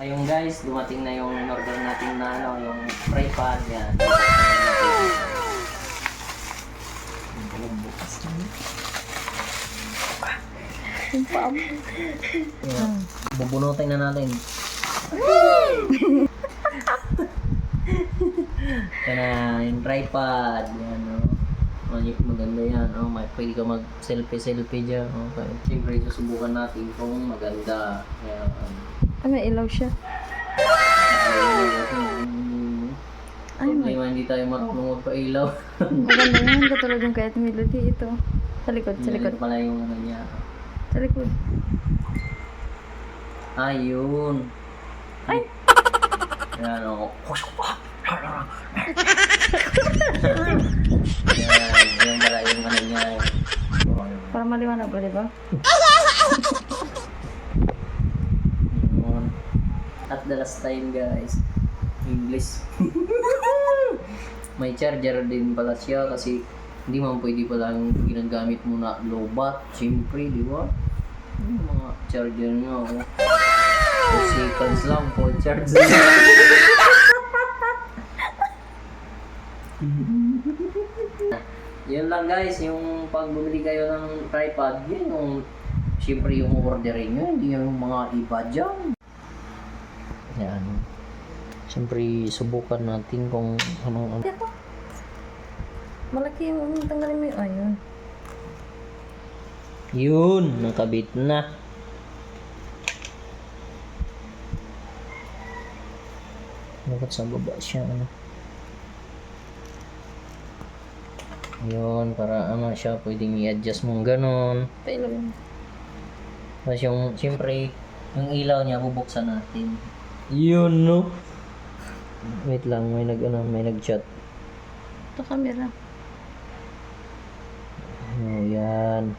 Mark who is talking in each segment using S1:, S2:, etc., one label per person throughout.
S1: Ayun guys, dumating na yung in-order natin na ano, yung fry pan. Yan.
S2: Yung paa mo.
S1: Yan. Bubunutin na natin. Yan na, yung tripod. Yan, oh. Maganda yan. Oh, pwede ka mag-selfie dyan. Okay. Siyempre, susubukan natin kung maganda. Yan.
S2: Ah, may ilaw siya. Ay,
S1: Problema, hindi tayo marunong magpailaw.
S2: maganda yan. Katulad yung kahit melody ito. Sa likod, sa likod.
S1: Yan pala yung ano niya.
S2: Sa likod.
S1: Ayun.
S2: Ay!
S1: Yan, oh. Yan pala yung ano niya.
S2: Para maliwanag ba, diba?
S1: Yun. At the last time guys, English. May charger din pala siya kasi hindi man pwede palang ginagamit mo na lobat. Siyempre, di ba? Yung mga charger nyo. 2 seconds lang po charge. Yun lang guys, yung pag bumili kayo ng tripod, yun yung siyempre yung orderin nyo, hindi yung mga iba dyan. Yan. Siyempre, subukan natin kung anong...
S2: Malaki yung tanggalin mo yung ayun.
S1: Yun, nakabit na. Dapat sa baba siya, ano. Yun, para ano siya, pwedeng i-adjust mong ganon.
S2: Pailaw yun.
S1: Tapos yung, siyempre, yung ilaw niya, bubuksan natin. Yun, no? Wait lang, may nag-chat.
S2: Ito camera.
S1: Oh, yan.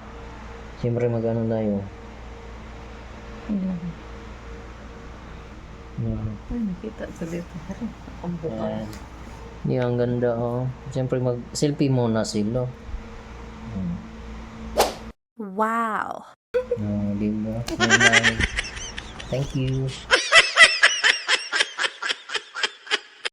S1: Siyempre, mag-ano tayo.
S2: Ayun.
S1: Yan.
S2: Ay, nakita sa dito. Ang buka.
S1: Yan. Yan, ang ganda, oh. Siyempre, mag-selfie muna sila.
S2: Wow!
S1: Oh, diba? Yan lang. Thank you.